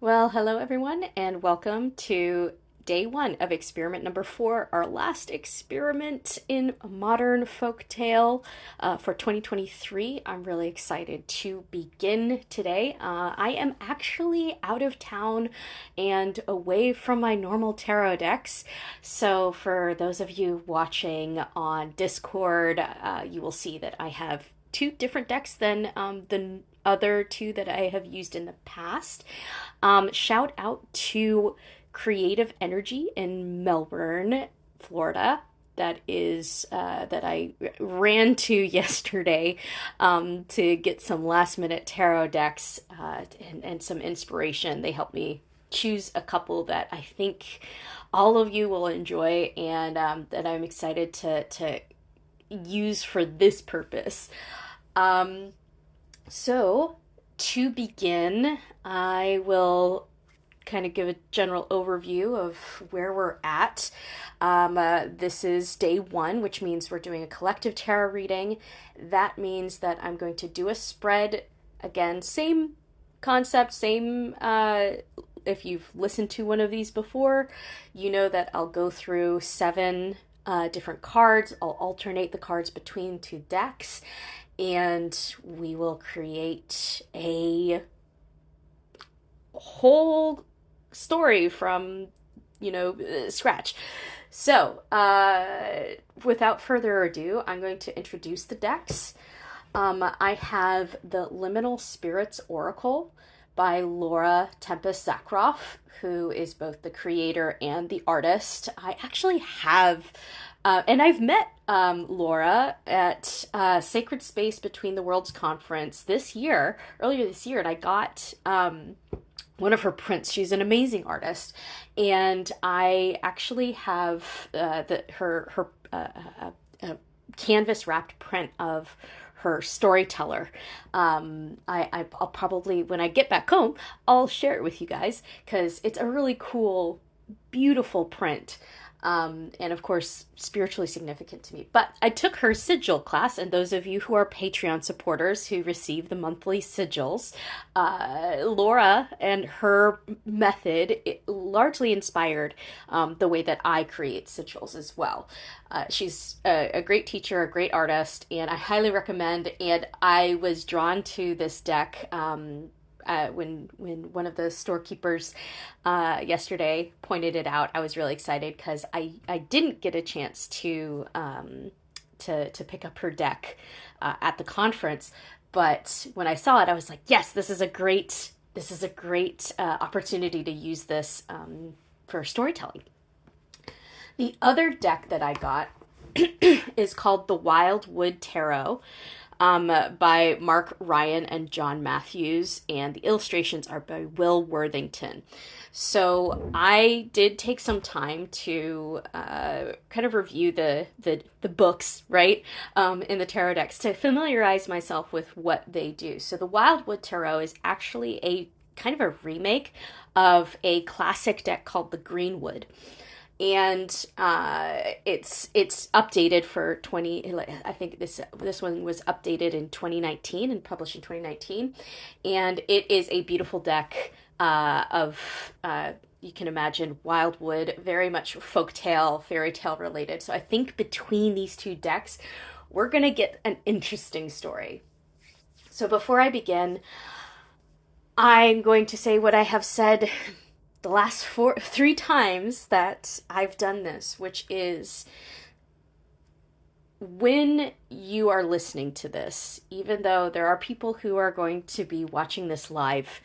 Well, hello everyone, and welcome to day one of experiment number four, our last experiment in modern folktale for 2023. I'm really excited to begin today. I am actually out of town and away from my normal tarot decks. So, for those of you watching on Discord, you will see that I have two different decks than the other two that I have used in the past. Shout out to Creative Energy in Melbourne, Florida. That I ran to yesterday to get some last minute tarot decks and some inspiration. They helped me choose a couple that I think all of you will enjoy and that I'm excited to use for this purpose. Um, so, to begin, I will kind of give a general overview of where we're at. This is day one, which means we're doing a collective tarot reading. That means that I'm going to do a spread. Again, same concept, same. If you've listened to one of these before, you know that I'll go through seven different cards. I'll alternate the cards between two decks, and we will create a whole story from scratch. So without further ado, I'm going to introduce the decks. I have the Liminal Spirits Oracle by Laura Tempest Zakroff, who is both the creator and the artist. I actually have and I've met Laura at Sacred Space Between the Worlds conference earlier this year, and I got one of her prints. She's an amazing artist, and I actually have her canvas wrapped print of her Storyteller. I'll probably, when I get back home, I'll share it with you guys because it's a really cool, beautiful print. And of course, spiritually significant to me. But I took her sigil class, and those of you who are Patreon supporters who receive the monthly sigils, Laura and her method largely inspired the way that I create sigils as well. She's a great teacher, a great artist, and I highly recommend. And I was drawn to this deck when one of the storekeepers yesterday pointed it out. I was really excited because I didn't get a chance to pick up her deck at the conference, but when I saw it, I was like, yes, this is a great opportunity to use this for storytelling. The other deck that I got is called the Wildwood Tarot. By Mark Ryan and John Matthews, and the illustrations are by Will Worthington. So I did take some time to kind of review the books, right, in the tarot decks to familiarize myself with what they do. So the Wildwood Tarot is actually a kind of a remake of a classic deck called the Greenwood. And it's updated for 20. I think this one was updated in 2019 and published in 2019, and it is a beautiful deck of you can imagine Wildwood, very much folktale, fairy tale related. So I think between these two decks, we're gonna get an interesting story. So before I begin, I'm going to say what I have said the last three times that I've done this, which is when you are listening to this, even though there are people who are going to be watching this live,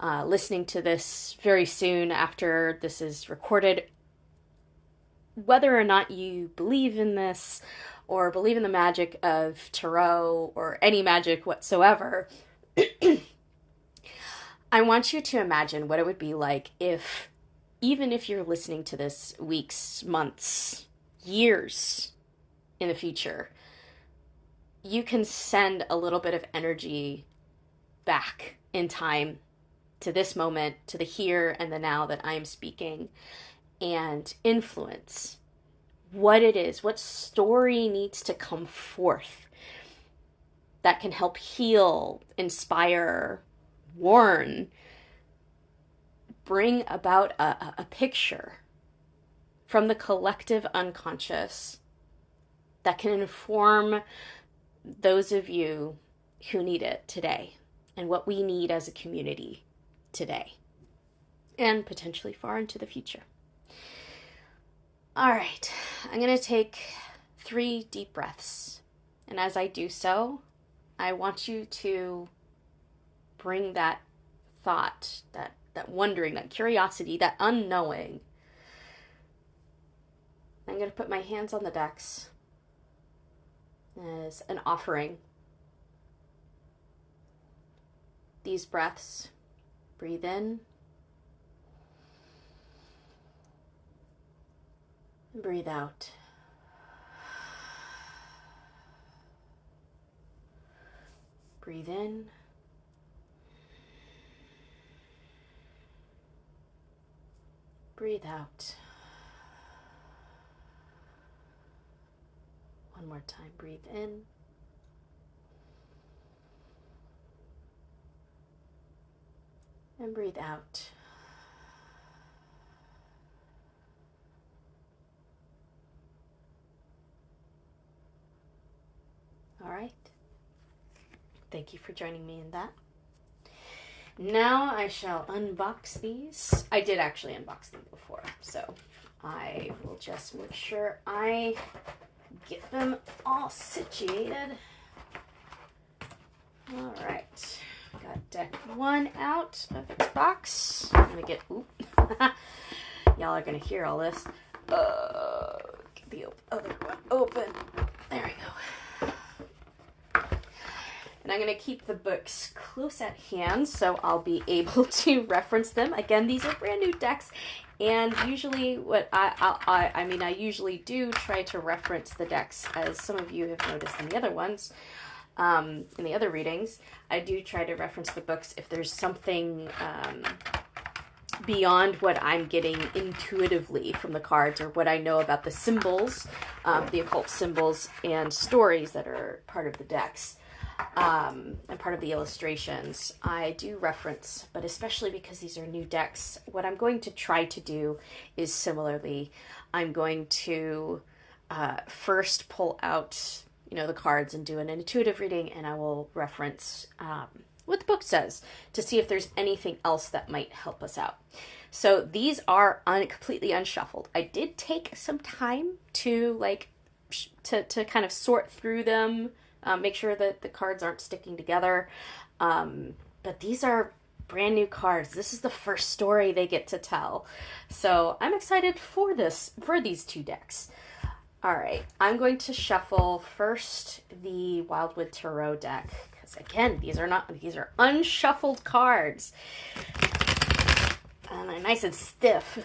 listening to this very soon after this is recorded, whether or not you believe in this or believe in the magic of tarot or any magic whatsoever, I want you to imagine what it would be like if, even if you're listening to this weeks, months, years in the future, you can send a little bit of energy back in time to this moment, to the here and the now that I'm speaking, and influence what it is, what story needs to come forth that can help heal, inspire, warn, bring about a picture from the collective unconscious that can inform those of you who need it today and what we need as a community today and potentially far into the future. All right, I'm going to take 3 deep breaths. And as I do so, I want you to bring that thought, that wondering, that curiosity, that unknowing. I'm going to put my hands on the decks as an offering. These breaths, breathe in and breathe out. Breathe in. Breathe out. One more time, breathe in. And breathe out. All right. Thank you for joining me in that. Now I shall unbox these. I did actually unbox them before, so I will just make sure I get them all situated. All right. Got deck 1 out of its box. I'm going to get, y'all are going to hear all this. Get the other one open. There we go. And I'm going to keep the books close at hand so I'll be able to reference them. Again, these are brand new decks, and usually what I usually do try to reference the decks, as some of you have noticed in the other ones, in the other readings. I do try to reference the books if there's something beyond what I'm getting intuitively from the cards, or what I know about the symbols, the occult symbols and stories that are part of the decks. And part of the illustrations, I do reference, but especially because these are new decks, what I'm going to try to do is similarly, I'm going to first pull out, the cards and do an intuitive reading, and I will reference what the book says to see if there's anything else that might help us out. So these are completely unshuffled. I did take some time to to kind of sort through them. Make sure that the cards aren't sticking together. But these are brand new cards. This is the first story they get to tell. So I'm excited for these 2 decks. All right, I'm going to shuffle first the Wildwood Tarot deck, because again, these are unshuffled cards. And they're nice and stiff.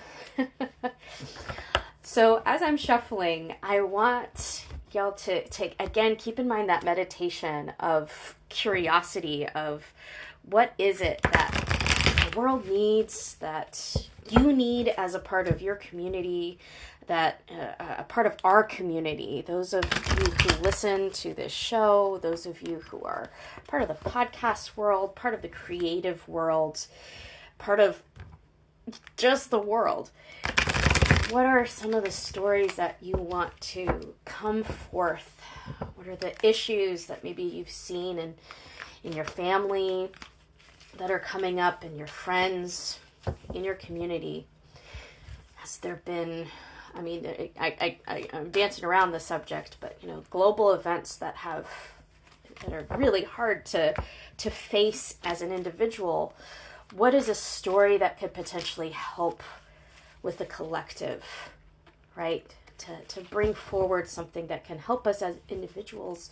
So as I'm shuffling, I want y'all to keep in mind that meditation of curiosity, of what is it that the world needs, that you need as a part of your community, that a part of our community, those of you who listen to this show, those of you who are part of the podcast world, part of the creative world, part of just the world. What are some of the stories that you want to come forth? What are the issues that maybe you've seen in your family that are coming up, in your friends, in your community? Has there been, I'm dancing around the subject, but global events that are really hard to face as an individual? What is a story that could potentially help with the collective, right? To bring forward something that can help us as individuals,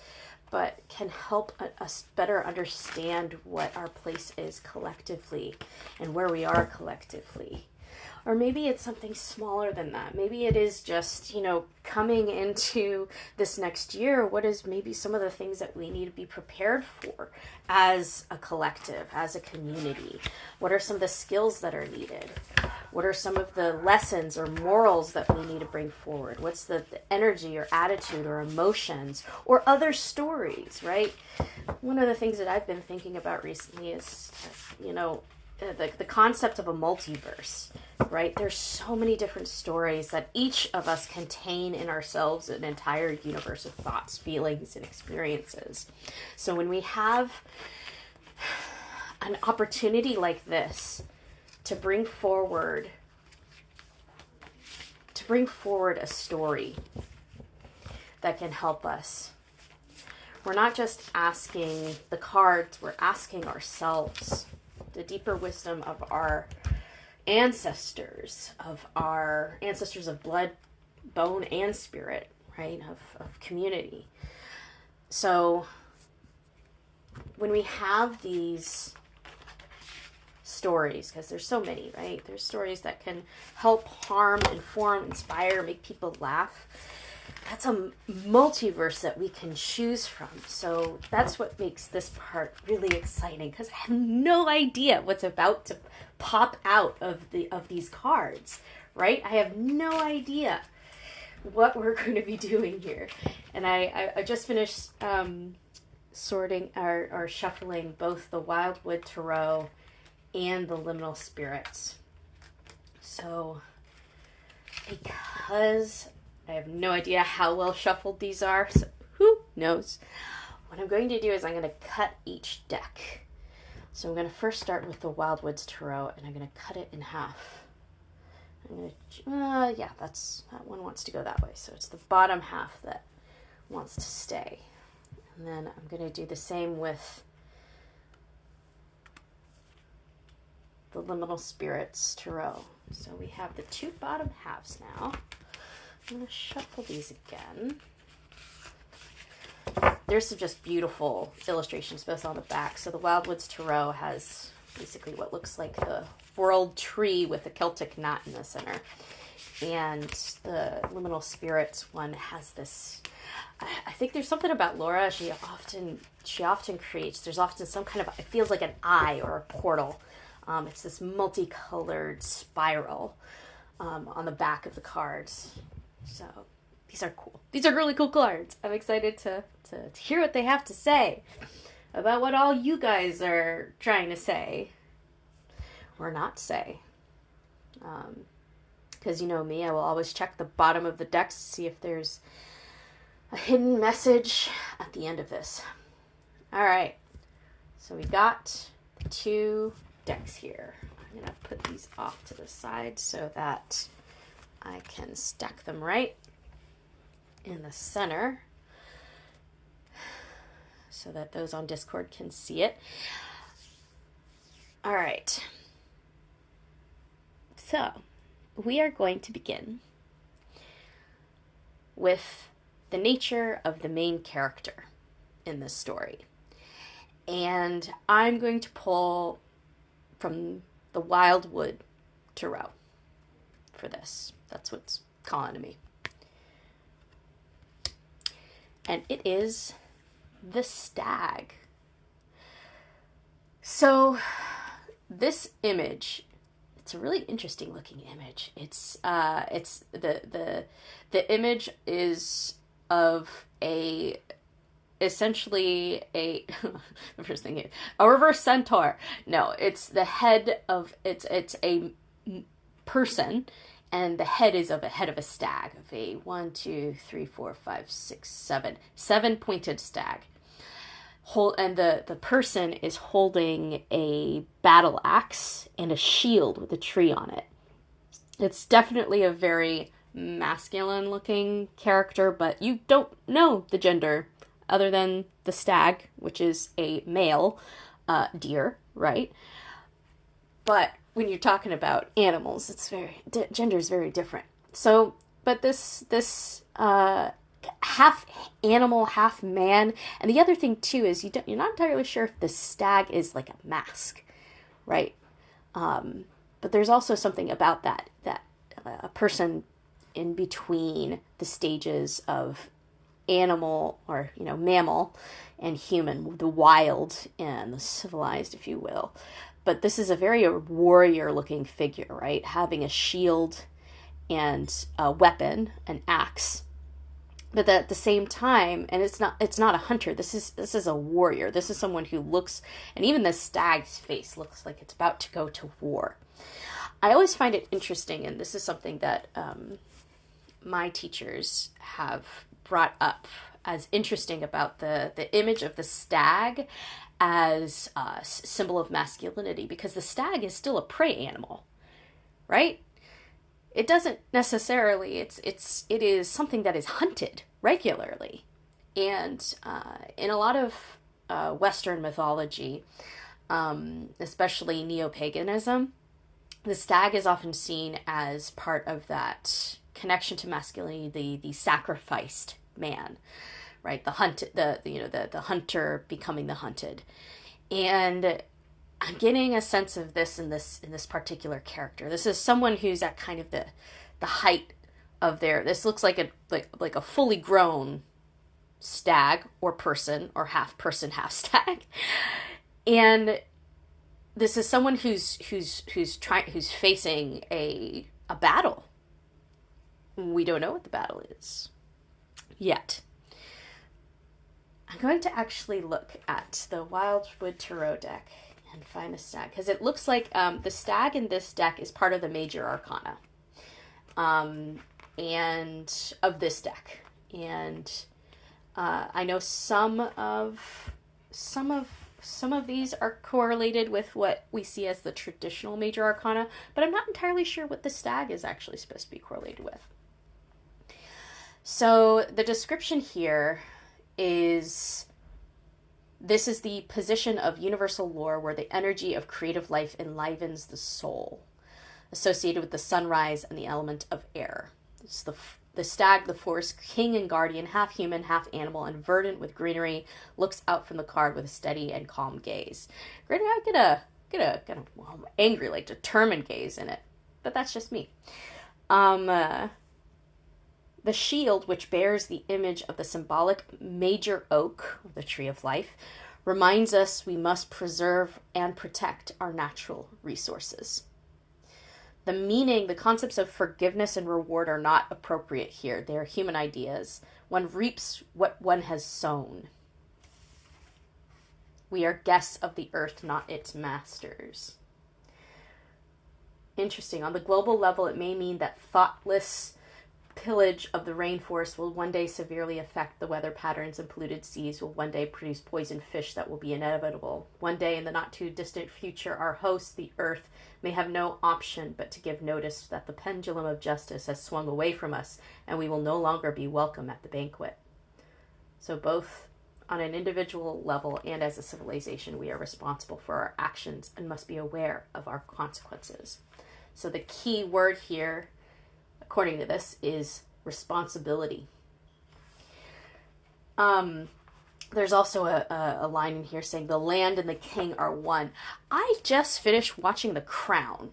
but can help us better understand what our place is collectively and where we are collectively. Or maybe it's something smaller than that. Maybe it is just, coming into this next year, what is maybe some of the things that we need to be prepared for as a collective, as a community? What are some of the skills that are needed? What are some of the lessons or morals that we need to bring forward? What's the energy or attitude or emotions or other stories, right? One of the things that I've been thinking about recently is, the concept of a multiverse, right? There's so many different stories that each of us contain in ourselves an entire universe of thoughts, feelings, and experiences. So when we have an opportunity like this to bring forward a story that can help us, we're not just asking the cards, we're asking ourselves the deeper wisdom of our ancestors of blood, bone, and spirit, right? Of community. So when we have these stories, because there's so many, right? There's stories that can help, harm, inform, inspire, make people laugh. That's a multiverse that we can choose from. So that's what makes this part really exciting, because I have no idea what's about to pop out of these cards, right? I have no idea what we're going to be doing here. And I just finished sorting or shuffling both the Wildwood Tarot and the Liminal Spirits. So because I have no idea how well shuffled these are, so who knows? What I'm going to do is I'm going to cut each deck. So I'm going to first start with the Wildwood's Tarot, and I'm going to cut it in half. I'm going to, that one wants to go that way. So it's the bottom half that wants to stay. And then I'm going to do the same with the Liminal Spirits Tarot. So we have the two bottom halves now. I'm going to shuffle these again. There's some just beautiful illustrations both on the back. So the Wildwood's Tarot has basically what looks like the world tree with a Celtic knot in the center. And the Liminal Spirits one has this, I think there's something about Laura, she often creates, there's often some kind of, it feels like an eye or a portal. It's this multicolored spiral on the back of the cards. So these are cool. These are really cool cards. I'm excited to hear what they have to say about what all you guys are trying to say or not say. Because you know me, I will always check the bottom of the decks to see if there's a hidden message at the end of this. All right. So we got the two decks here. I'm going to put these off to the side so that I can stack them right in the center so that those on Discord can see it. All right. So we are going to begin with the nature of the main character in this story. And I'm going to pull from the Wildwood Tarot for this. That's what's calling to me. And it is the Stag. So this image, it's a really interesting looking image. It's the image is of essentially a the first thing a reverse centaur. No, it's the head of it's a person, and the head is of a head of a stag, of a 7 pointed stag. And the person is holding a battle axe and a shield with a tree on it. It's definitely a very masculine looking character, but you don't know the gender other than the stag, which is a male deer, right? But when you're talking about animals, it's gender is very different. So, but this half animal, half man, and the other thing too is you're not entirely sure if the stag is like a mask, right? But there's also something about that a person in between the stages of animal or mammal and human, the wild and the civilized, if you will. But this is a very warrior looking figure, right? Having a shield and a weapon, an axe. But at the same time, and it's not a hunter. This is a warrior. This is someone who looks, and even the stag's face looks like it's about to go to war. I always find it interesting, and this is something that my teachers have brought up as interesting about the image of the stag as a symbol of masculinity, because the stag is still a prey animal, right? It doesn't necessarily, it is something that is hunted regularly. And in a lot of Western mythology, especially neo-paganism, the stag is often seen as part of that connection to masculinity, the sacrificed man, right? The hunter becoming the hunted. And I'm getting a sense of this in this particular character. This is someone who's at kind of the height of their. This looks like a fully grown stag or person, or half person, half stag. And this is someone who's facing a battle. We don't know what the battle is yet. I'm going to actually look at the Wildwood Tarot deck and find a stag, because it looks like the stag in this deck is part of the major arcana, and of this deck. And I know some of these are correlated with what we see as the traditional major arcana, but I'm not entirely sure what the stag is actually supposed to be correlated with. So the description here is, this is the position of universal lore where the energy of creative life enlivens the soul, associated with the sunrise and the element of air. It's the stag, the forest king and guardian, half human, half animal, and verdant with greenery, looks out from the card with a steady and calm gaze. Granted, I get a kind of angry, like determined gaze in it, but that's just me. The shield, which bears the image of the symbolic major oak, the tree of life, reminds us we must preserve and protect our natural resources. The meaning, the concepts of forgiveness and reward are not appropriate here. They are human ideas. One reaps what one has sown. We are guests of the earth, not its masters. Interesting. On the global level, it may mean that thoughtless pillage of the rainforest will one day severely affect the weather patterns, and polluted seas will one day produce poisoned fish that will be inevitable. One day in the not too distant future, our host, the earth, may have no option but to give notice that the pendulum of justice has swung away from us, and we will no longer be welcome at the banquet. So both on an individual level and as a civilization, we are responsible for our actions and must be aware of our consequences. So the key word here, according to this, is responsibility. There's also a line in here saying the land and the king are one. I just finished watching The Crown.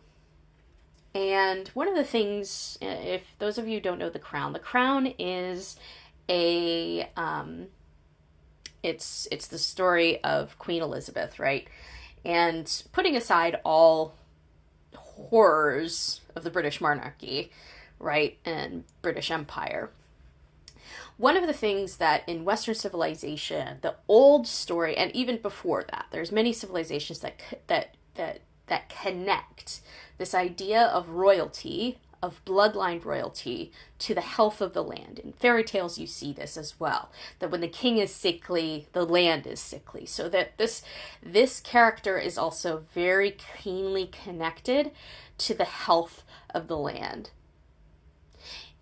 And one of the things, if those of you who don't know The Crown is it's the story of Queen Elizabeth, right? And putting aside all horrors of the British monarchy, right, and British Empire, one of the things that in Western civilization, the old story, and even before that, there's many civilizations that connect this idea of royalty, of bloodline royalty, to the health of the land. In fairy tales, you see this as well, that when the king is sickly, the land is sickly. So that this character is also very keenly connected to the health of the land.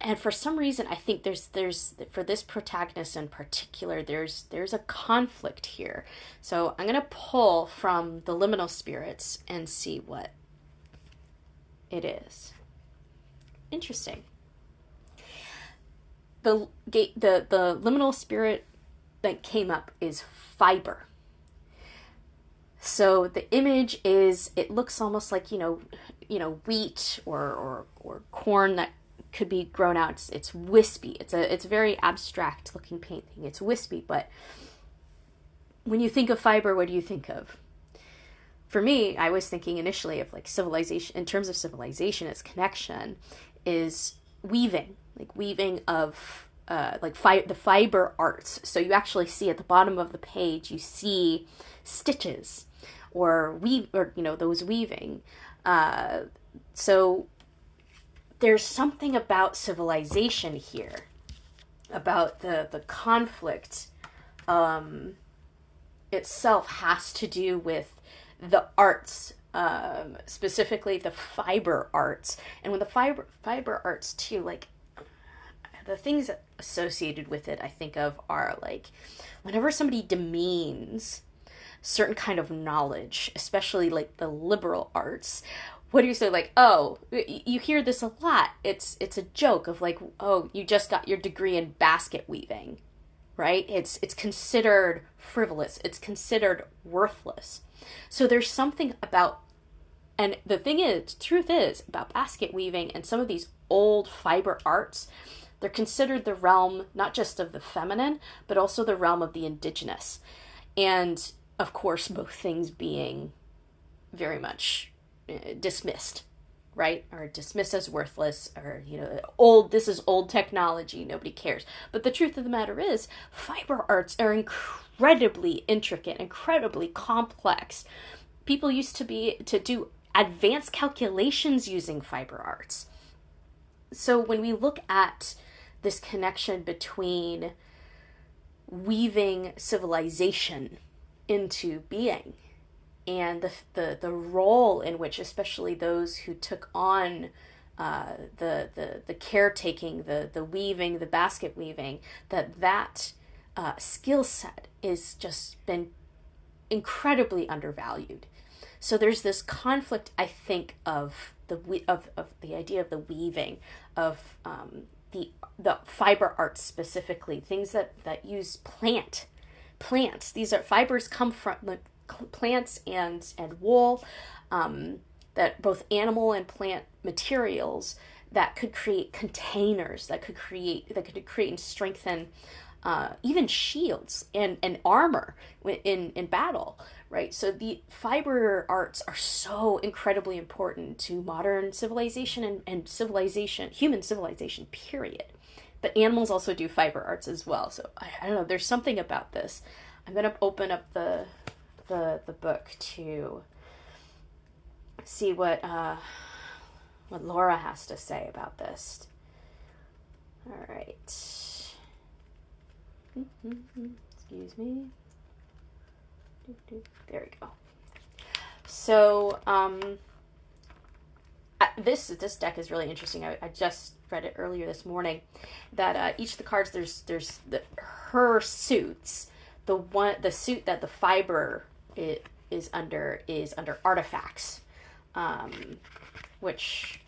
And for some reason, I think there's for this protagonist in particular, there's a conflict here. So I'm gonna pull from the liminal spirits and see what it is. Interesting. The liminal spirit that came up is fiber. So the image is, it looks almost like wheat or corn that could be grown out. It's wispy. It's a very abstract looking painting. It's wispy, but when you think of fiber, what do you think of? For me, I was thinking initially of like civilization. In terms of civilization, its connection is weaving, like weaving of the fiber arts. So you actually see at the bottom of the page, you see stitches or those weaving. So there's something about civilization here, about the conflict itself has to do with the arts, specifically the fiber arts. And with the fiber arts too, like the things associated with it I think of are like whenever somebody demeans certain kind of knowledge, especially like the liberal arts, what do you say? Like, oh, you hear this a lot. It's a joke of like, oh, you just got your degree in basket weaving, right? It's considered frivolous. It's considered worthless. So there's something about, and the thing is, truth is, about basket weaving and some of these old fiber arts, they're considered the realm not just of the feminine, but also the realm of the indigenous. And of course, both things being very much dismissed, right? Or dismissed as worthless, or, this is old technology, nobody cares. But the truth of the matter is, fiber arts are incredibly intricate, incredibly complex. People used to do advanced calculations using fiber arts. So when we look at this connection between weaving civilization into being and the role in which, especially those who took on the caretaking, the weaving, the basket weaving, that skill set is just been incredibly undervalued. So there's this conflict, I think, of the idea of the weaving, of the fiber arts specifically, things that use plants. These are fibers come from plants and wool, that both animal and plant materials that could create containers, that could create and strengthen even shields and armor in battle, right? So the fiber arts are so incredibly important to modern civilization and civilization, human civilization, period. But animals also do fiber arts as well. So I don't know, there's something about this. I'm going to open up the book to see what Laura has to say about this. All right. Excuse me. There we go. So this deck is really interesting. I just read it earlier this morning. That each of the cards, there's her suits. The suit that the fiber is under artifacts, which,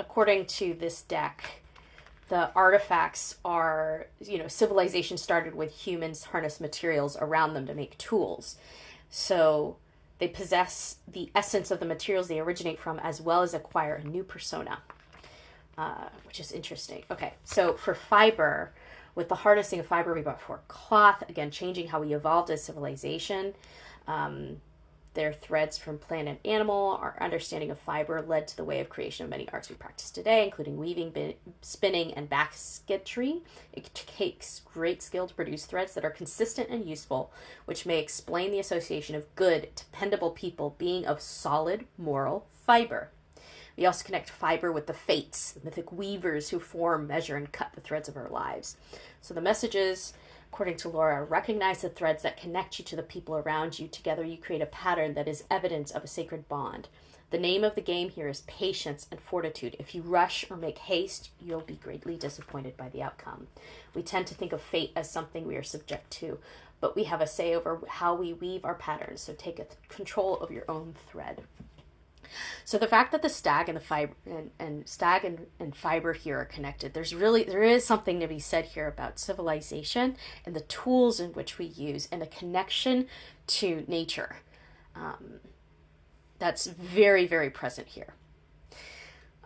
according to this deck, the artifacts are, civilization started with humans harness materials around them to make tools. So they possess the essence of the materials they originate from, as well as acquire a new persona, which is interesting. Okay, so for fiber, with the harnessing of fiber, we brought forth cloth, again, changing how we evolved as civilization. Their threads from plant and animal. Our understanding of fiber led to the way of creation of many arts we practice today, including weaving, spinning, and basketry. It takes great skill to produce threads that are consistent and useful, which may explain the association of good, dependable people being of solid, moral fiber. We also connect fiber with the fates, the mythic weavers who form, measure, and cut the threads of our lives. So the messages, according to Laura, recognize the threads that connect you to the people around you. Together you create a pattern that is evidence of a sacred bond. The name of the game here is patience and fortitude. If you rush or make haste, you'll be greatly disappointed by the outcome. We tend to think of fate as something we are subject to, but we have a say over how we weave our patterns, so take control of your own thread. So the fact that the stag and the fiber and fiber here are connected, there is something to be said here about civilization and the tools in which we use and a connection to nature. That's very, very present here.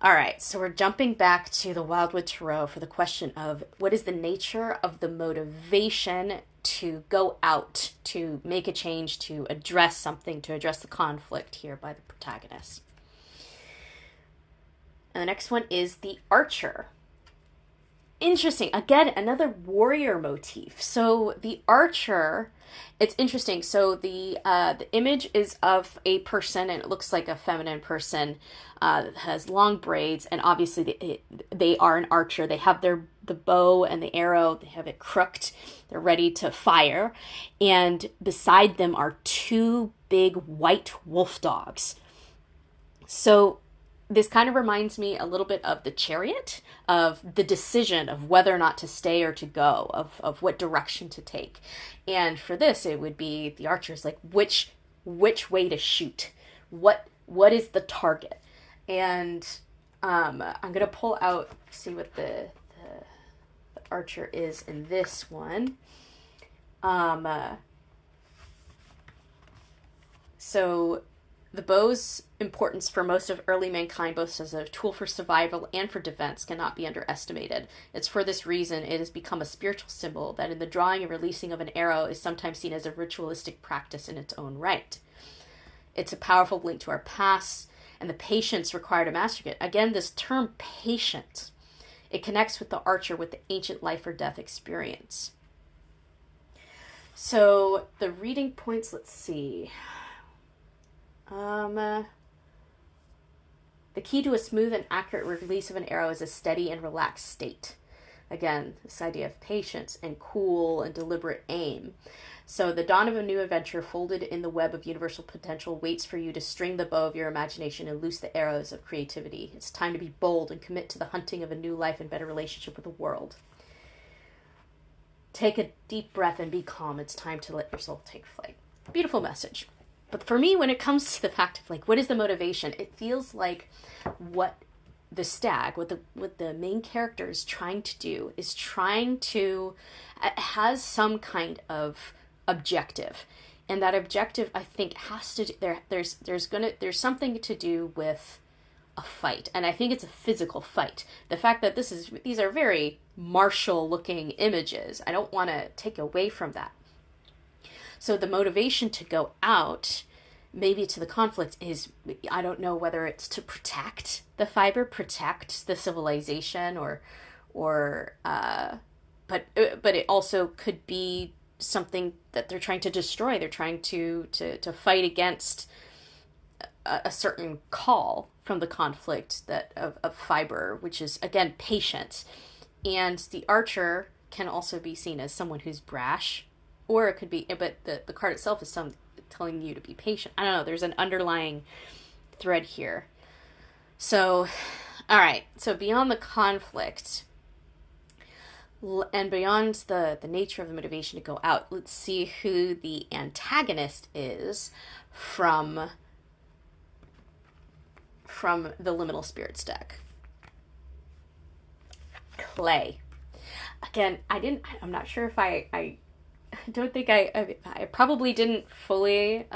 All right, so we're jumping back to the Wildwood Tarot for the question of what is the nature of the motivation to go out, to make a change, to address something, to address the conflict here by the protagonist. And the next one is the Archer. Interesting. Again, another warrior motif. So the archer, it's interesting. So the image is of a person, and it looks like a feminine person. Has long braids, and obviously they are an archer. They have the bow and the arrow. They have it crooked. They're ready to fire, and beside them are two big white wolf dogs. So this kind of reminds me a little bit of the chariot, of the decision of whether or not to stay or to go, of what direction to take. And for this, it would be the archers, like which way to shoot, what is the target. And I'm gonna pull out, see what the archer is in this one. So the bow's importance for most of early mankind, both as a tool for survival and for defense, cannot be underestimated. It's for this reason it has become a spiritual symbol that in the drawing and releasing of an arrow is sometimes seen as a ritualistic practice in its own right. It's a powerful link to our past and the patience required to master it. Again, this term patience, it connects with the archer with the ancient life or death experience. So the reading points, let's see. The key to a smooth and accurate release of an arrow is a steady and relaxed state. Again, this idea of patience and cool and deliberate aim. So the dawn of a new adventure folded in the web of universal potential waits for you to string the bow of your imagination and loose the arrows of creativity. It's time to be bold and commit to the hunting of a new life and better relationship with the world. Take a deep breath and be calm. It's time to let your soul take flight. Beautiful message. But for me, when it comes to the fact of like, what is the motivation? It feels like what the stag, what the main character is trying to do is trying to, has some kind of objective. And that objective, I think, has to, there's something to do with a fight. And I think it's a physical fight. The fact that these are very martial looking images, I don't want to take away from that. So the motivation to go out, maybe to the conflict, is, I don't know whether it's to protect the fiber, protect the civilization, but it also could be something that they're trying to destroy. They're trying to fight against a certain call from the conflict that of fiber, which is again patience. And the archer can also be seen as someone who's brash. Or it could be, but the card itself is telling you to be patient. I don't know. There's an underlying thread here. So, all right. So beyond the conflict and beyond the nature of the motivation to go out, let's see who the antagonist is from the Liminal Spirits deck. Clay. Again, I'm not sure if I don't think I probably didn't fully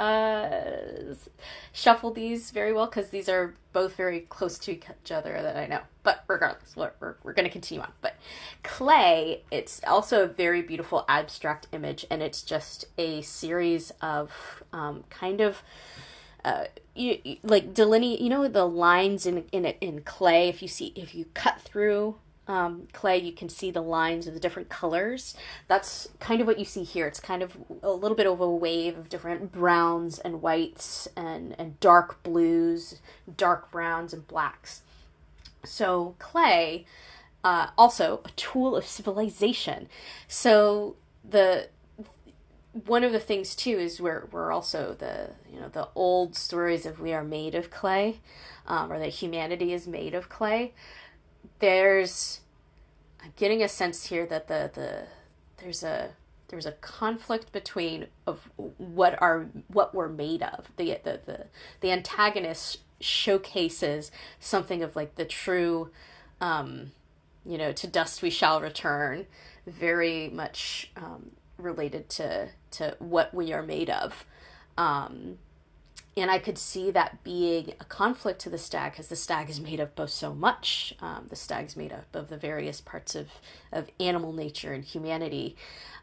shuffle these very well because these are both very close to each other that I know. But regardless, we're going to continue on. But clay, it's also a very beautiful abstract image, and it's just a series of like delineate. The lines in clay. If you cut through clay, you can see the lines of the different colors. That's kind of what you see here. It's kind of a little bit of a wave of different browns and whites and dark blues, dark browns and blacks. So clay, also a tool of civilization. So one of the things too is we're also the old stories of we are made of clay, or that humanity is made of clay. I'm getting a sense here that there's a conflict between of what we're made of. The antagonist showcases something of like the true, to dust we shall return, very much related to what we are made of. And I could see that being a conflict to the stag, because the stag is made up of so much. The stag's made up of the various parts of animal nature and humanity.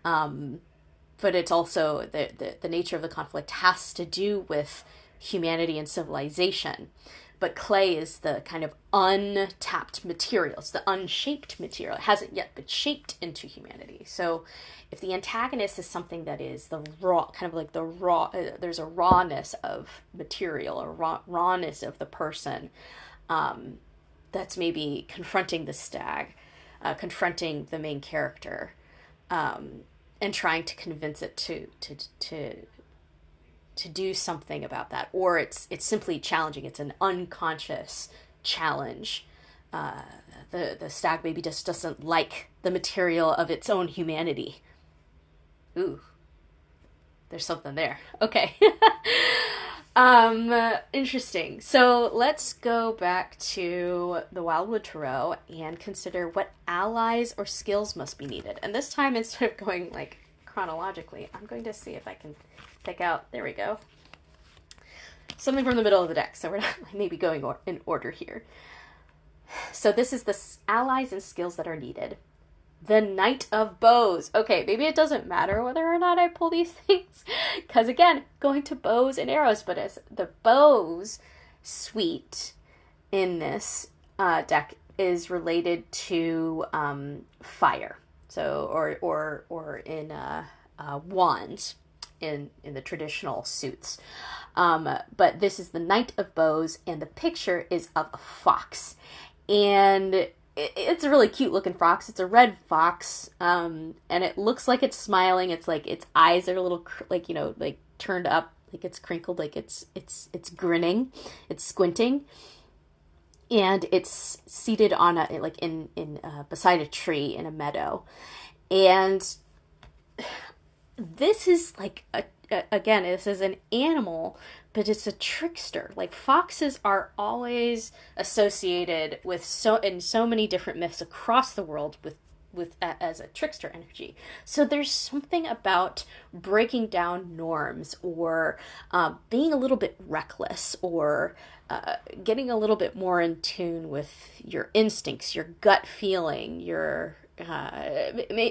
But it's also the nature of the conflict has to do with humanity and civilization. But clay is the kind of untapped material. It's the unshaped material. It hasn't yet been shaped into humanity. So if the antagonist is something that is the raw, kind of like the raw, there's a rawness of material, a rawness of the person, that's maybe confronting the stag, confronting the main character, and trying to convince it to do something about that, or it's simply challenging. It's an unconscious challenge. The stag maybe just doesn't like the material of its own humanity. Ooh, there's something there. Okay. Interesting. So let's go back to the Wildwood Tarot and consider what allies or skills must be needed. And this time, instead of going like chronologically, I'm going to see if I can pick out, there we go, something from the middle of the deck. So we're not maybe going in order here. So this is the allies and skills that are needed. The Knight of Bows. Okay, maybe it doesn't matter whether or not I pull these things, because again, going to bows and arrows, but as the bows suite in this deck is related to fire. So, or in wands in the traditional suits. But this is the Knight of Bows, and the picture is of a fox. And it's a really cute looking fox. It's a red fox, and it looks like it's smiling. It's like its eyes are a little like, you know, like turned up, like it's crinkled, like it's grinning, it's squinting, and it's seated on a like in beside a tree in a meadow, and this is like again, this is an animal, but it's a trickster. Like foxes are always associated with in so many different myths across the world with as a trickster energy. So there's something about breaking down norms, or being a little bit reckless, or getting a little bit more in tune with your instincts, your gut feeling, your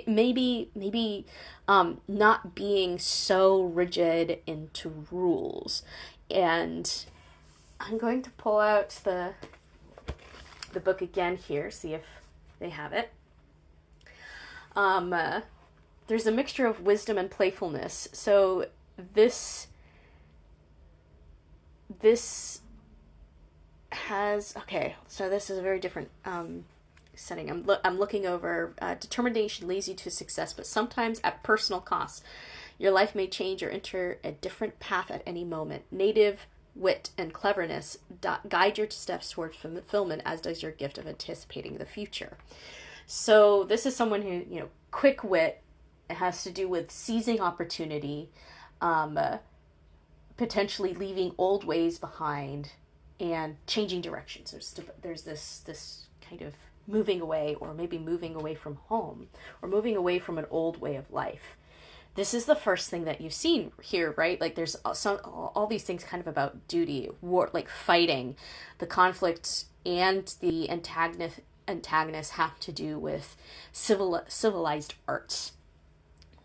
maybe not being so rigid into rules. And I'm going to pull out the book again here, see if they have it. There's a mixture of wisdom and playfulness. So this has, okay, so this is a very different setting. I'm looking over determination leads you to success, but sometimes at personal cost. Your life may change or enter a different path at any moment. Native wit and cleverness guide your steps towards fulfillment, as does your gift of anticipating the future. So this is someone who, you know, quick wit. It has to do with seizing opportunity, potentially leaving old ways behind, and changing directions. There's this kind of moving away, or maybe moving away from home, or moving away from an old way of life. This is the first thing that you've seen here, right? Like there's all these things kind of about duty, war, like fighting. The conflict and the antagonist have to do with civilized arts,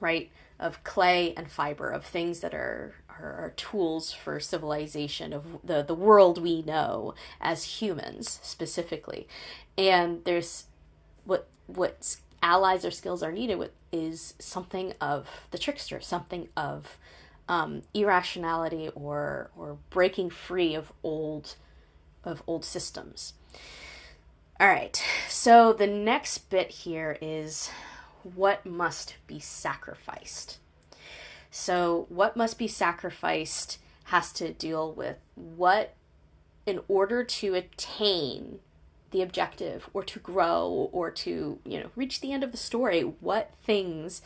right? Of clay and fiber, of things that are tools for civilization, of the world we know as humans specifically. And there's what allies or skills are needed with is something of the trickster, something of irrationality, or breaking free of old systems. All right, so the next bit here is what must be sacrificed. So what must be sacrificed has to deal with what, in order to attain the objective, or to grow, or to, you know, reach the end of the story, what is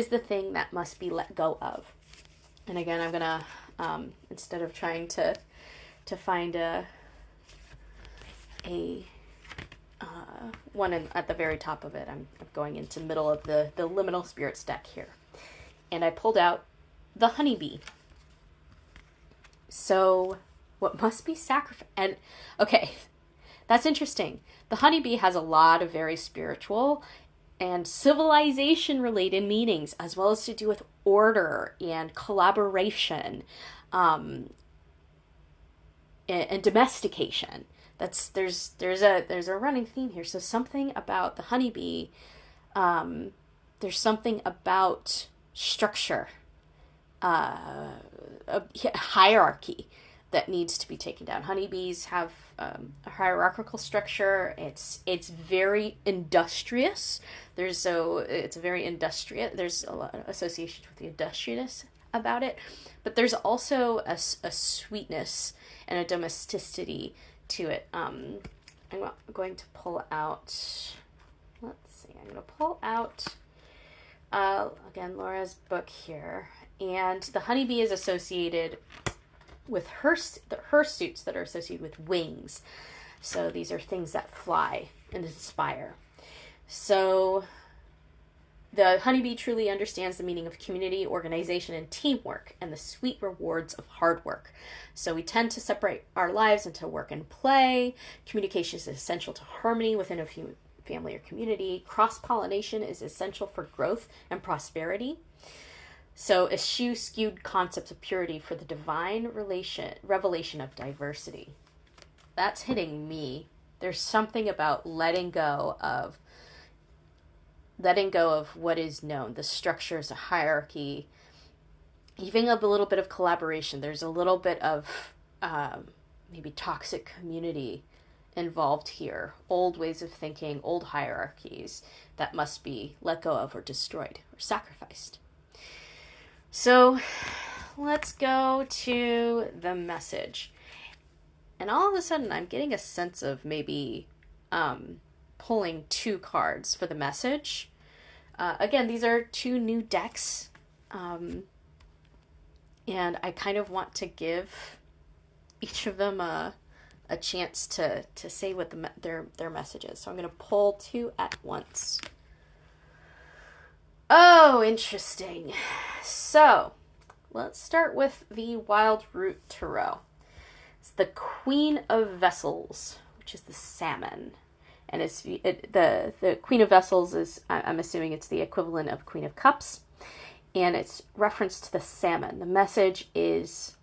the thing that must be let go of? And again, I'm gonna instead of trying to find a one at the very top of it, I'm going into middle of the Liminal Spirits deck here, and I pulled out the Honeybee. So what must be sacrificed? And okay, that's interesting. The Honeybee has a lot of very spiritual and civilization related meanings, as well as to do with order and collaboration. and domestication. There's a running theme here. So something about the honeybee, there's something about structure, a hierarchy that needs to be taken down. Honeybees have a hierarchical structure. It's very industrious. It's very industrious. There's a lot of associations with the industriousness about it, but there's also a sweetness and a domesticity to it. I'm going to pull out. Let's see. I'm going to pull out again Laura's book here, and the honeybee is associated with her suits that are associated with wings. So these are things that fly and inspire. So the honeybee truly understands the meaning of community, organization, and teamwork, and the sweet rewards of hard work. So we tend to separate our lives into work and play. Communication is essential to harmony within a family or community. Cross-pollination is essential for growth and prosperity. So eschew skewed concepts of purity for the divine revelation of diversity. That's hitting me. There's something about letting go of what is known, the structures, the hierarchy, even a little bit of collaboration. There's a little bit of maybe toxic community involved here, old ways of thinking, old hierarchies that must be let go of or destroyed or sacrificed. So let's go to the message. And all of a sudden I'm getting a sense of maybe pulling 2 cards for the message. Again, these are 2 new decks. And I kind of want to give each of them a chance to say what their message is. So I'm going to pull 2 at once. Oh, interesting. So, let's start with the Wild Root Tarot. It's the Queen of Vessels, which is the salmon. And the Queen of Vessels is, I'm assuming it's the equivalent of Queen of Cups. And it's reference to the salmon. The message is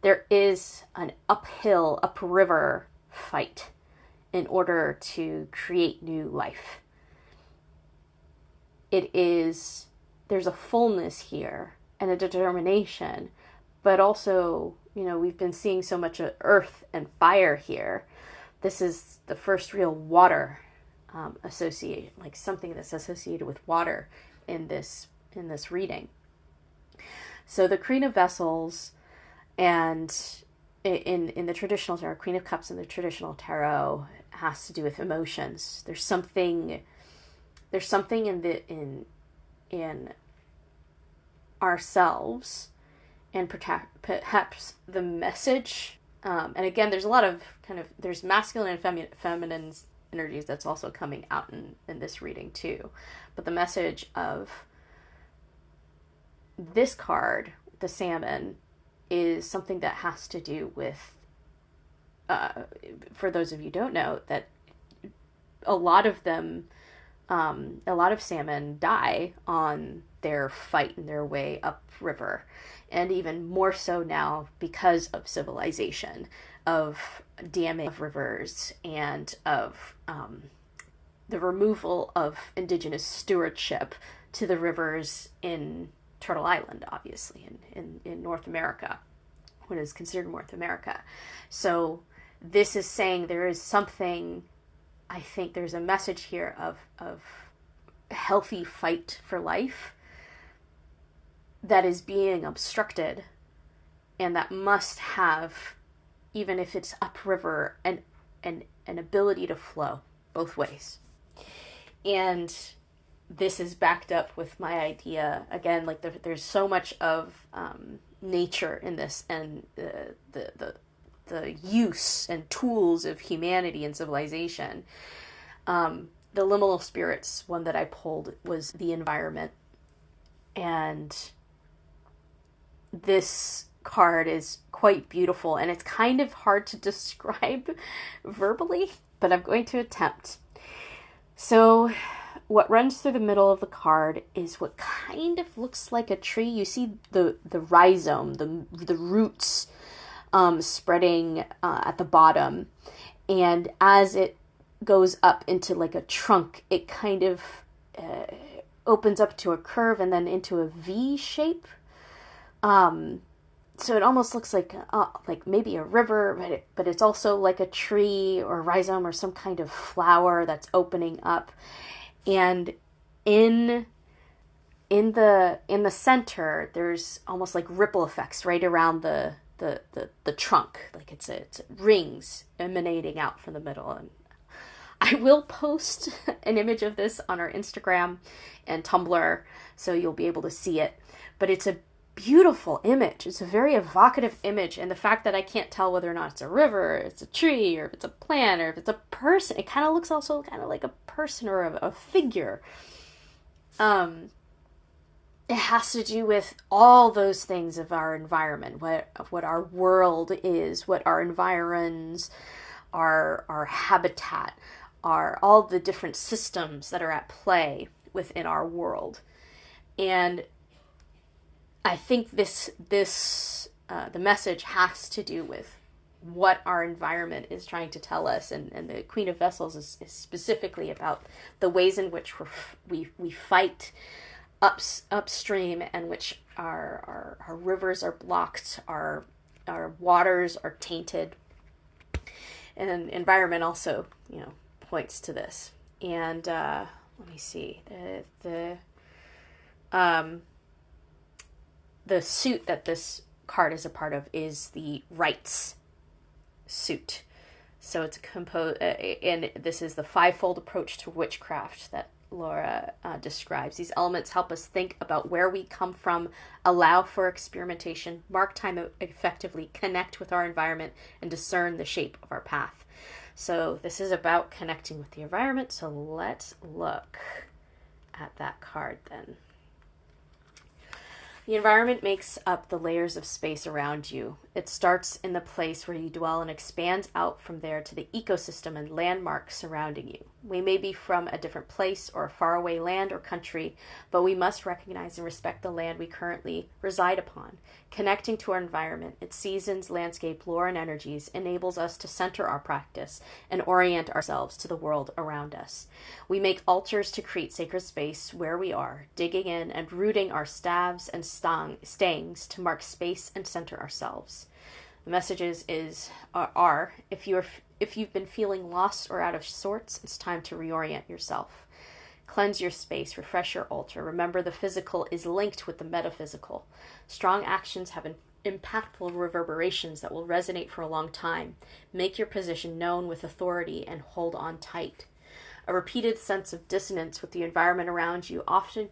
there is an upriver fight in order to create new life. There's a fullness here and a determination, but also, we've been seeing so much of earth and fire here. This is the first real water like something that's associated with water in this reading. So the Queen of Vessels, and in the traditional tarot, Queen of Cups in the traditional tarot has to do with emotions. There's something in ourselves, and perhaps the message. And again, there's a lot of there's masculine and feminine energies that's also coming out in this reading too. But the message of this card, the salmon, is something that has to do with, for those of you who don't know, that a lot of salmon die on their fight and their way upriver, and even more so now because of civilization, of damming of rivers, and of the removal of indigenous stewardship to the rivers in Turtle Island, obviously, in North America, what is considered North America. So this is saying there is something, I think there's a message here of a healthy fight for life that is being obstructed, and that must have, even if it's upriver, an ability to flow both ways. And this is backed up with my idea, again, like there's so much of nature in this, and the use and tools of humanity and civilization. The liminal spirits one that I pulled was the environment. And this card is quite beautiful, and it's kind of hard to describe verbally, but I'm going to attempt. So what runs through the middle of the card is what kind of looks like a tree. You see the rhizome, the roots spreading at the bottom. And as it goes up into like a trunk, it kind of opens up to a curve and then into a V shape. So it almost looks like maybe a river, but it's also like a tree or rhizome or some kind of flower that's opening up. And in the center, there's almost like ripple effects right around the trunk, like it's rings emanating out from the middle. And I will post an image of this on our Instagram and Tumblr, so you'll be able to see it. But it's a beautiful image. It's a very evocative image, and the fact that I can't tell whether or not it's a river, or it's a tree, or if it's a plant, or if it's a person, it kind of looks also kind of like a person or a figure. It has to do with all those things of our environment, what our world is, what our environs, our habitat, are all the different systems that are at play within our world. And I think the message has to do with what our environment is trying to tell us, and the Queen of Vessels is specifically about the ways in which we fight upstream, and which our rivers are blocked, our waters are tainted, and environment also points to this. And let me see, the suit that this card is a part of is the rights suit. So it's and this is the fivefold approach to witchcraft that Laura describes. These elements help us think about where we come from, allow for experimentation, mark time effectively, connect with our environment, and discern the shape of our path. So this is about connecting with the environment. So let's look at that card then. The environment makes up the layers of space around you. It starts in the place where you dwell and expands out from there to the ecosystem and landmarks surrounding you. We may be from a different place or a faraway land or country, but we must recognize and respect the land we currently reside upon. Connecting to our environment, its seasons, landscape, lore, and energies enables us to center our practice and orient ourselves to the world around us. We make altars to create sacred space where we are, digging in and rooting our staves and stangs to mark space and center ourselves. The messages are if you've been feeling lost or out of sorts, it's time to reorient yourself. Cleanse your space, refresh your altar. Remember, the physical is linked with the metaphysical. Strong actions have impactful reverberations that will resonate for a long time. Make your position known with authority and hold on tight. A repeated sense of dissonance with the environment around you often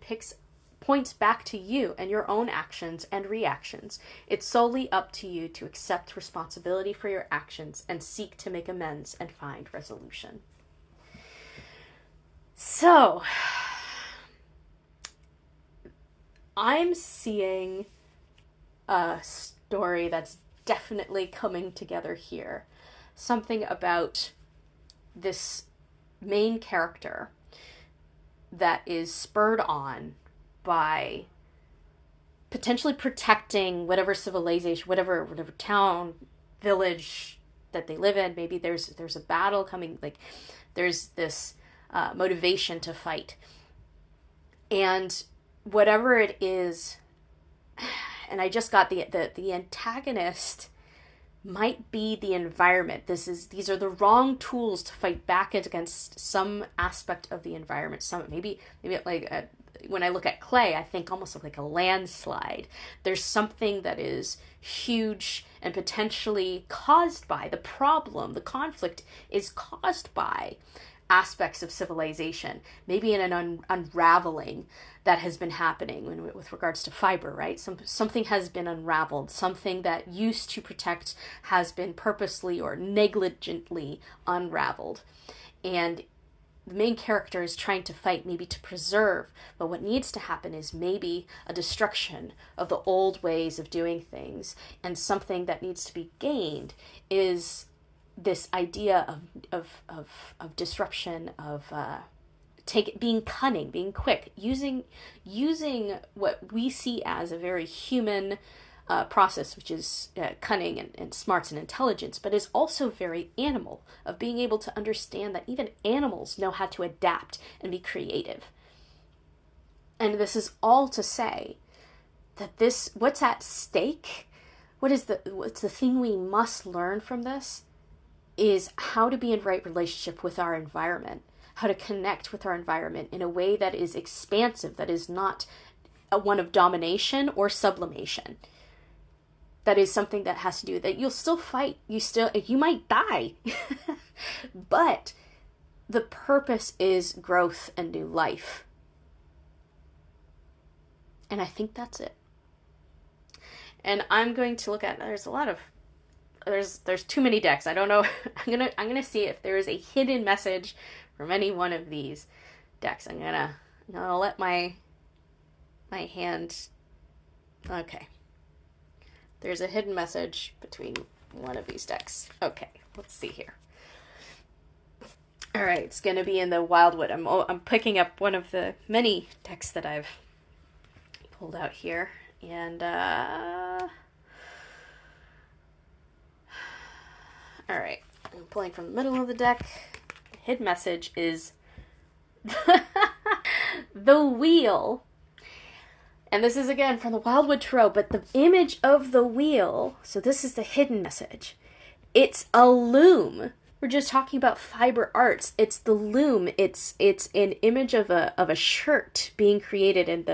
points back to you and your own actions and reactions. It's solely up to you to accept responsibility for your actions and seek to make amends and find resolution. So, I'm seeing a story that's definitely coming together here. Something about this main character that is spurred on by potentially protecting whatever civilization, whatever town, village that they live in. Maybe there's a battle coming, like there's this motivation to fight. And whatever it is, and I just got the antagonist might be the environment. These are the wrong tools to fight back against some aspect of the environment. Maybe like when I look at clay, I think almost like a landslide. There's something that is huge and potentially caused by the problem. The conflict is caused by aspects of civilization, maybe in an unraveling that has been happening with regards to fiber, right? Something has been unraveled. Something that used to protect has been purposely or negligently unraveled. And the main character is trying to fight, maybe to preserve, but what needs to happen is maybe a destruction of the old ways of doing things, and something that needs to be gained is this idea of disruption, of being cunning, being quick, using what we see as a very human process, which is cunning and smarts and intelligence, but is also very animal, of being able to understand that even animals know how to adapt and be creative. And this is all to say that what's at stake, what's the thing we must learn from this, is how to be in right relationship with our environment, how to connect with our environment in a way that is expansive, that is not one of domination or sublimation. That is something that has to do with that. You'll still fight. You might die. But the purpose is growth and new life. And I think that's it. And I'm going to look at, there's too many decks. I don't know. I'm gonna see if there is a hidden message from any one of these decks. I'm gonna let my hand. Okay. There's a hidden message between one of these decks. Okay, let's see here. All right, it's gonna be in the Wildwood. I'm picking up one of the many decks that I've pulled out here, and all right, I'm pulling from the middle of the deck. The hidden message is the wheel. And this is again from the Wildwood Tarot, but the image of the wheel, so this is the hidden message. It's a loom. We're just talking about fiber arts. It's the loom. It's an image of a shirt being created, and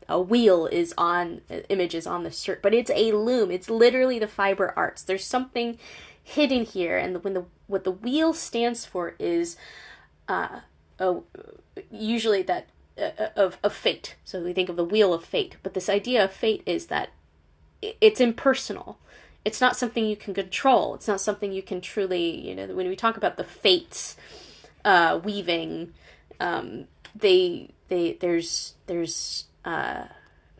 a wheel is on, image is on the shirt, but it's a loom. It's literally the fiber arts. There's something hidden here, and what the wheel stands for is usually that of fate. So we think of the wheel of fate, but this idea of fate is that it's impersonal. It's not something you can control. It's not something you can truly, when we talk about the fates weaving, there's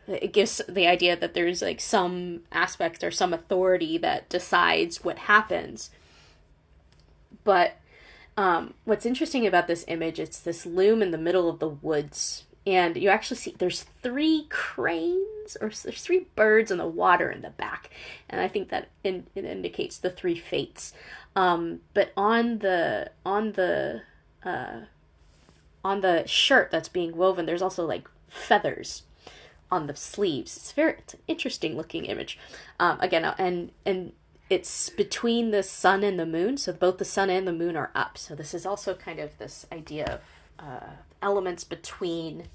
it gives the idea that there's like some aspect or some authority that decides what happens. But what's interesting about this image, it's this loom in the middle of the woods, and you actually see there's 3 cranes, or there's 3 birds in the water in the back, and I think that it indicates the 3 fates. But on the shirt that's being woven, there's also like feathers on the sleeves. It's an interesting looking image. Again, and it's between the sun and the moon, so both the sun and the moon are up. So this is also kind of this idea of elements between,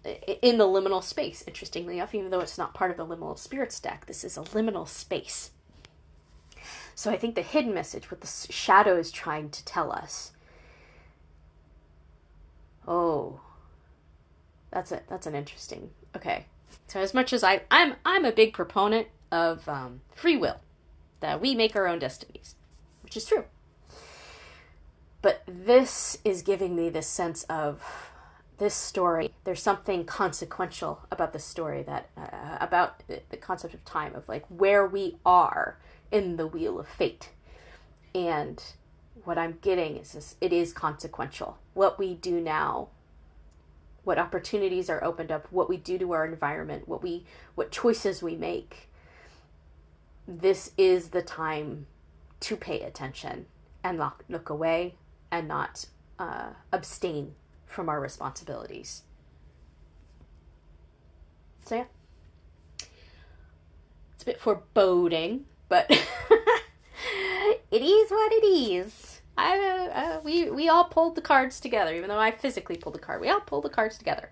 in the liminal space, interestingly enough, even though it's not part of the liminal spirits deck, this is a liminal space. So I think the hidden message, what the shadow is trying to tell us, that's an interesting, okay. So as much as I'm a big proponent of free will, that we make our own destinies, which is true. But this is giving me this sense of this story. There's something consequential about the story, that about the concept of time, of like where we are in the wheel of fate. And what I'm getting is this: it is consequential. What we do now, what opportunities are opened up, what we do to our environment, what choices we make. This is the time to pay attention and not look away and not abstain from our responsibilities. So yeah, it's a bit foreboding, but it is what it is. We all pulled the cards together, even though I physically pulled the card. We all pulled the cards together.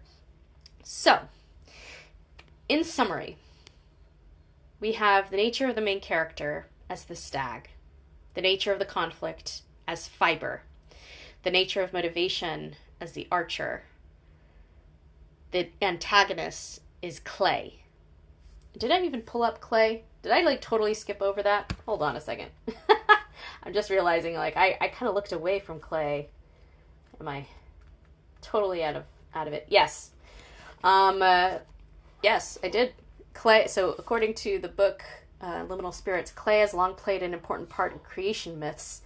So, in summary, we have the nature of the main character as the stag, the nature of the conflict as fiber, the nature of motivation as the archer. The antagonist is clay. Did I even pull up clay? Did I totally skip over that? Hold on a second. I'm just realizing I kind of looked away from clay. Am I totally out of it? Yes. Yes, I did. Clay. So according to the book Liminal Spirits, clay has long played an important part in creation myths.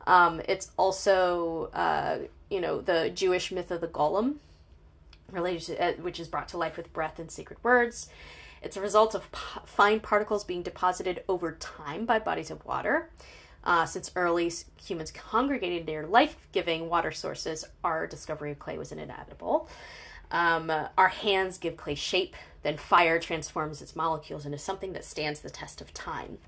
It's also the Jewish myth of the golem, related to which is brought to life with breath and secret words. It's a result of fine particles being deposited over time by bodies of water. Since early humans congregated near life-giving water sources, our discovery of clay was inevitable. Our hands give clay shape, then fire transforms its molecules into something that stands the test of time.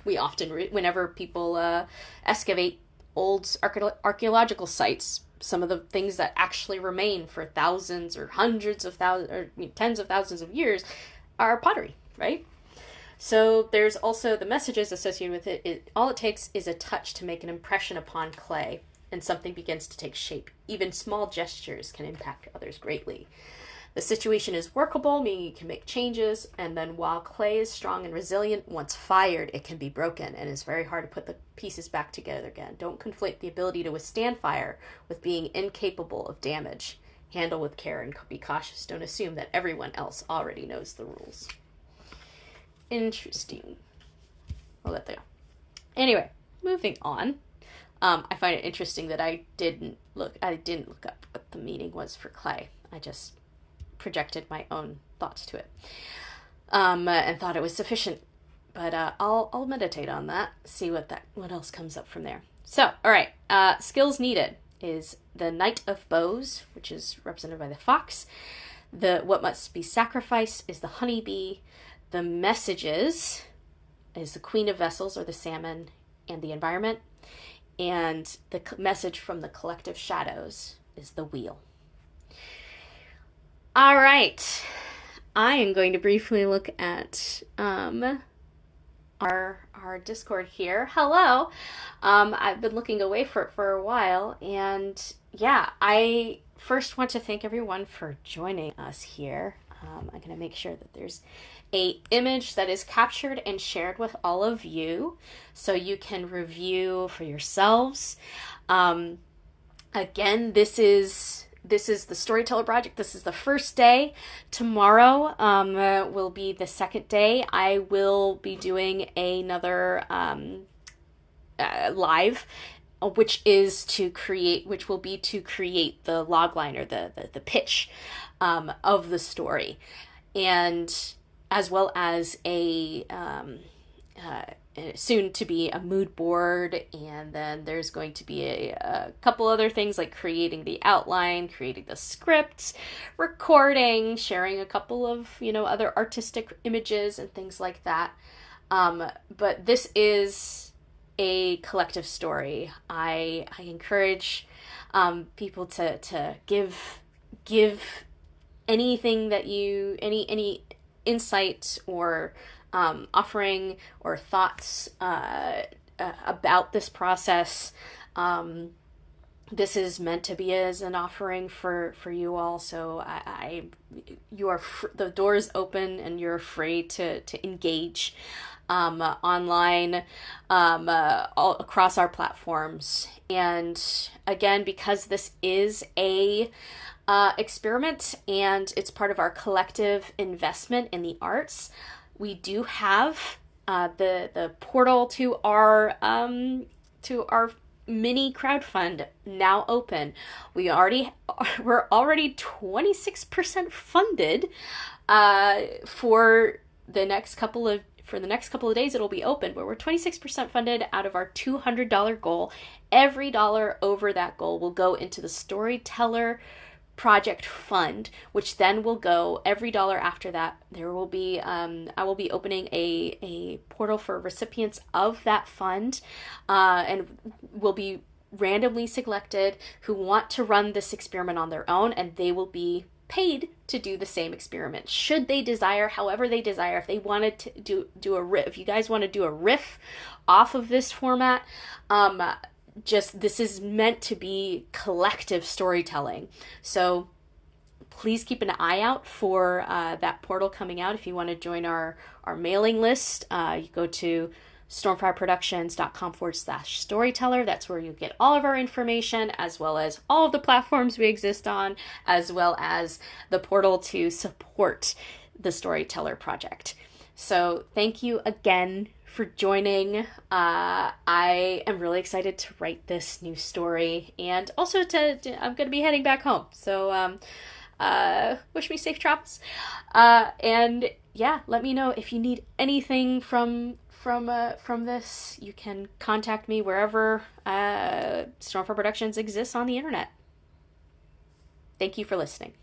We often, whenever people excavate old archaeological sites, some of the things that actually remain for thousands or hundreds of thousands or tens of thousands of years are pottery, right? So there's also the messages associated with it. All it takes is a touch to make an impression upon clay, and something begins to take shape. Even small gestures can impact others greatly. The situation is workable, meaning you can make changes, and then while clay is strong and resilient, once fired, it can be broken, and it's very hard to put the pieces back together again. Don't conflate the ability to withstand fire with being incapable of damage. Handle with care and be cautious. Don't assume that everyone else already knows the rules. Interesting. I'll let that go. Anyway, moving on. I find it interesting that I didn't look up what the meaning was for clay. I just projected my own thoughts to it, and thought it was sufficient. But I'll meditate on that, see what else comes up from there. So, all right, skills needed is the Knight of Bows, which is represented by the fox. What must be sacrificed is the honeybee. The messages is the Queen of Vessels, or the salmon, and the environment. And the message from the collective shadows is the wheel. All right. I am going to briefly look at our Discord here. Hello. I've been looking away for a while, and yeah, I first want to thank everyone for joining us here. I'm going to make sure that there's a image that is captured and shared with all of you so you can review for yourselves. Again, this is the Storyteller Project. This is the first day. Tomorrow will be the second day. I will be doing another live, which will be to create the logline, or the pitch of the story, and as well as a soon to be a mood board, and then there's going to be a couple other things like creating the outline, creating the script, recording, sharing a couple of other artistic images and things like that. But this is a collective story. I encourage people to give anything that any insight or offering or thoughts about this process. This is meant to be as an offering for you all. So the door is open, and you're free to engage online, all across our platforms. And again, because this is a experiment and it's part of our collective investment in the arts, we do have the portal to our mini crowdfund now open. We're already 26% funded for the next couple of days. It'll be open, but we're 26% funded out of our $200 goal. Every dollar over that goal will go into the Storyteller Project Fund, which then will go every dollar after that. There will be I will be opening a portal for recipients of that fund, and will be randomly selected who want to run this experiment on their own, and they will be paid to do the same experiment should they desire, however they desire. If they wanted to do a riff, if you guys want to do a riff off of this format, this is meant to be collective storytelling. So please keep an eye out for that portal coming out. If you want to join our mailing list, you go to stormfireproductions.com/storyteller. That's where you get all of our information, as well as all of the platforms we exist on, as well as the portal to support the Storyteller Project. So thank you again for joining. I am really excited to write this new story, and also I'm going to be heading back home. So wish me safe travels. And yeah, let me know if you need anything from this. You can contact me wherever Stormfront Productions exists on the internet. Thank you for listening.